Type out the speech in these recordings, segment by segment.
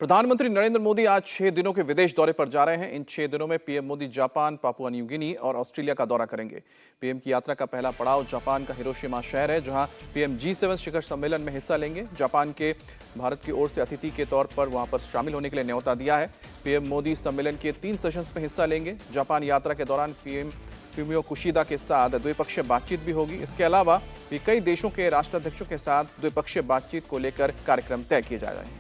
प्रधानमंत्री नरेंद्र मोदी आज 6 दिनों के विदेश दौरे पर जा रहे हैं। इन 6 दिनों में PM Modi Japan, Papua New Guinea और ऑस्ट्रेलिया का दौरा करेंगे। पीएम की यात्रा का पहला पड़ाव जापान का हिरोशिमा शहर है, जहां पीएम G7 शिखर सम्मेलन में हिस्सा लेंगे। जापान के भारत की ओर से अतिथि के तौर पर वहां पर शामिल होने के लिए न्योता दिया है। पीएम मोदी सम्मेलन के 3 सेशंस में हिस्सा लेंगे। जापान यात्रा के दौरान पीएम फुमियो किशिदा के साथ द्विपक्षीय बातचीत भी होगी। इसके अलावा भी कई देशों के राष्ट्राध्यक्षों के साथ द्विपक्षीय बातचीत को लेकर कार्यक्रम तय किए जा रहे हैं।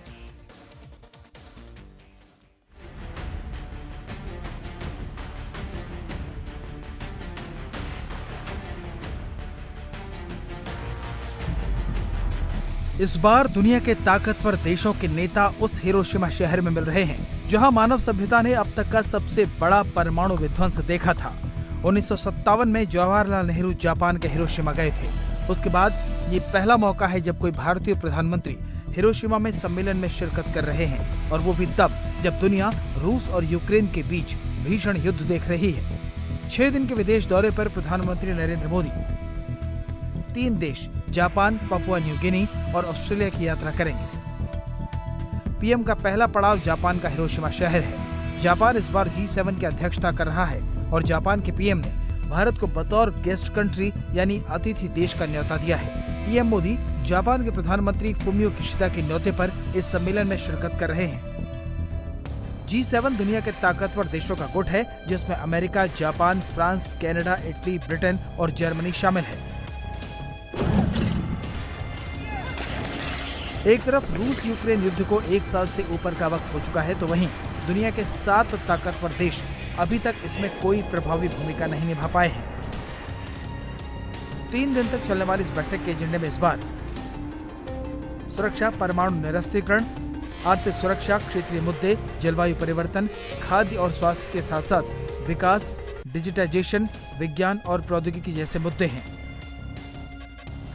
इस बार दुनिया के ताकतवर देशों के नेता उस हिरोशिमा शहर में मिल रहे हैं जहां मानव सभ्यता ने अब तक का सबसे बड़ा परमाणु विध्वंस देखा था। 1957 में जवाहरलाल नेहरू जापान के हिरोशिमा गए थे। उसके बाद ये पहला मौका है जब कोई भारतीय प्रधानमंत्री हिरोशिमा में सम्मेलन में शिरकत कर रहे हैं, और वो भी तब जब दुनिया रूस और यूक्रेन के बीच भीषण युद्ध देख रही है। 6 दिन के विदेश दौरे पर प्रधानमंत्री नरेंद्र मोदी 3 देश जापान, पापुआ न्यू गिनी और ऑस्ट्रेलिया की यात्रा करेंगे। पीएम का पहला पड़ाव जापान का हिरोशिमा शहर है। जापान इस बार G7 की अध्यक्षता कर रहा है और जापान के पीएम ने भारत को बतौर गेस्ट कंट्री यानी अतिथि देश का न्योता दिया है। पीएम मोदी जापान के प्रधानमंत्री फुमियो किशिदा के न्योते पर इस सम्मेलन में शिरकत कर रहे हैं। G7 दुनिया के ताकतवर देशों का गुट है, जिसमें America, Japan, France, Canada, Italy, Britain और जर्मनी शामिल है। एक तरफ रूस यूक्रेन युद्ध को 1 साल से ऊपर का वक्त हो चुका है, तो वहीं दुनिया के 7 ताकतवर देश अभी तक इसमें कोई प्रभावी भूमिका नहीं निभा पाए हैं। 3 दिन तक चलने वाली इस बैठक के एजेंडे में इस बार सुरक्षा, परमाणु निरस्त्रीकरण, आर्थिक सुरक्षा, क्षेत्रीय मुद्दे, जलवायु परिवर्तन, खाद्य और स्वास्थ्य के साथ साथ विकास, डिजिटाइजेशन, विज्ञान और प्रौद्योगिकी जैसे मुद्दे हैं।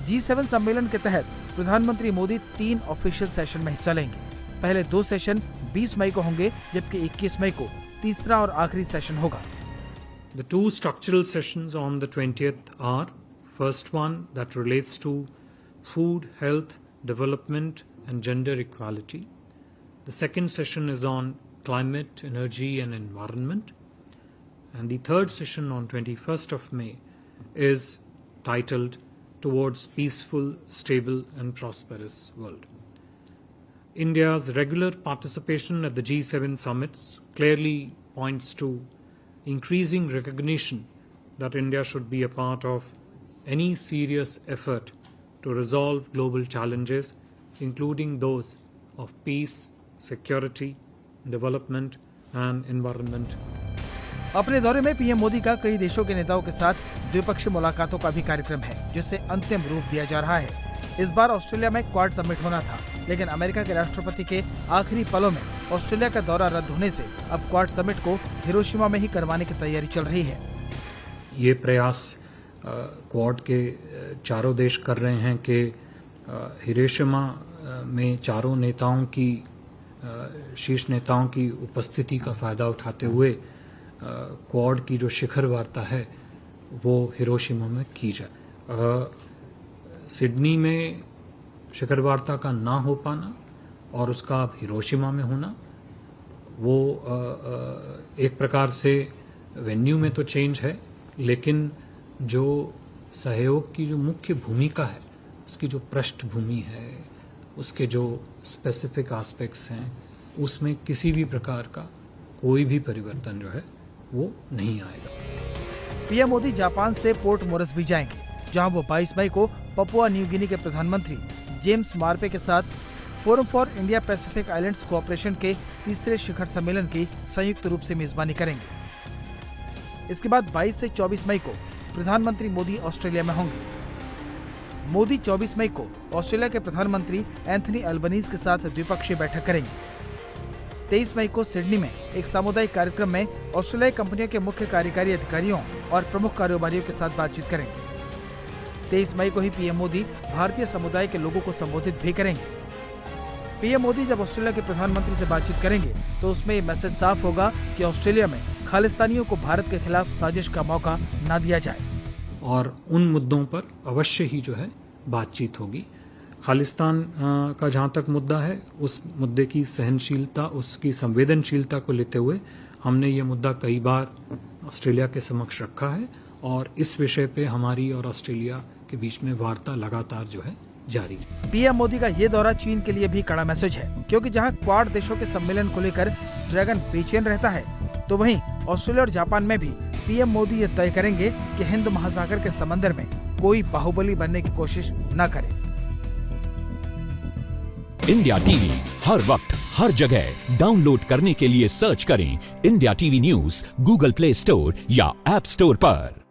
G7 सम्मेलन के तहत प्रधानमंत्री मोदी 3 ऑफिशियल सेशन में हिस्सा लेंगे। पहले 2 सेशन 20 मई को होंगे, जबकि 21 मई को तीसरा और आखिरी सेशन होगा। The 2 structural sessions on the 20th are, first one that relates to food, health, development and gender equality. The second session is on climate, energy and environment. And the third session on 21st of May is titled Towards Peaceful, Stable and Prosperous World. India's regular participation at the G7 summits clearly points to increasing recognition that India should be a part of any serious effort to resolve global challenges, including those of peace, security, development and environment. अपने दौरे में PM Modi का कई देशों के नेताओं के साथ द्विपक्षीय मुलाकातों का भी कार्यक्रम है, जिसे अंतिम रूप दिया जा रहा है। इस बार ऑस्ट्रेलिया में क्वाड समिट होना था, लेकिन अमेरिका के राष्ट्रपति के आखिरी पलों में ऑस्ट्रेलिया का दौरा रद्द होने से अब क्वाड समिट को हिरोशिमा में ही करवाने की तैयारी चल रही है। ये प्रयास क्वाड के चारों देश कर रहे हैं कि हिरोशिमा में चारों नेताओं की शीर्ष नेताओं की उपस्थिति का फायदा उठाते हुए क्वाड की जो शिखर वार्ता है वो हिरोशिमा में की जाए। सिडनी में शिखर वार्ता का ना हो पाना और उसका अब हिरोशिमा में होना, वो एक प्रकार से वेन्यू में तो चेंज है, लेकिन जो सहयोग की जो मुख्य भूमिका है, उसकी जो पृष्ठभूमि है, उसके जो स्पेसिफिक एस्पेक्ट्स हैं, उसमें किसी भी प्रकार का कोई भी परिवर्तन जो है वो नहीं आएगा। पीएम मोदी जापान से पोर्ट मोरस भी जाएंगे, जहां वो 22 मई को पापुआ न्यू गिनी के प्रधानमंत्री जेम्स मार्पे के साथ forum for India Pacific islands cooperation के तीसरे शिखर सम्मेलन की संयुक्त रूप से मेजबानी करेंगे। इसके बाद 22 से 24 मई को प्रधानमंत्री मोदी ऑस्ट्रेलिया में होंगे। मोदी 24 मई को ऑस्ट्रेलिया के प्रधानमंत्री एंथनी अल्बनीज के साथ द्विपक्षीय बैठक करेंगे। 23 मई को सिडनी में एक सामुदायिक कार्यक्रम में ऑस्ट्रेलियाई कंपनियों के मुख्य कार्यकारी अधिकारियों और प्रमुख कारोबारियों के साथ बातचीत करेंगे। 23 मई को ही पीएम मोदी भारतीय समुदाय के लोगों को संबोधित भी करेंगे। पीएम मोदी जब ऑस्ट्रेलिया के प्रधानमंत्री से बातचीत करेंगे तो उसमें ये मैसेज साफ होगा कि ऑस्ट्रेलिया में खालिस्तानियों को भारत के खिलाफ साजिश का मौका न दिया जाए। और उन मुद्दों पर अवश्य ही जो है बातचीत होगी। खालिस्तान का जहाँ तक मुद्दा है, उस मुद्दे की सहनशीलता, उसकी संवेदनशीलता को लेते हुए हमने ये मुद्दा कई बार ऑस्ट्रेलिया के समक्ष रखा है और इस विषय पे हमारी और ऑस्ट्रेलिया के बीच में वार्ता लगातार जो है जारी है। पीएम मोदी का ये दौरा चीन के लिए भी कड़ा मैसेज है, क्योंकि जहां क्वाड देशों के सम्मेलन को लेकर ड्रैगन बेचैन रहता है, तो वहीं ऑस्ट्रेलिया और जापान में भी पीएम मोदी ये तय करेंगे कि हिंद महासागर के समंदर में कोई बाहुबली बनने की कोशिश न करे। इंडिया टीवी हर वक्त हर जगह डाउनलोड करने के लिए सर्च करें India TV news Google play store या ऐप स्टोर पर।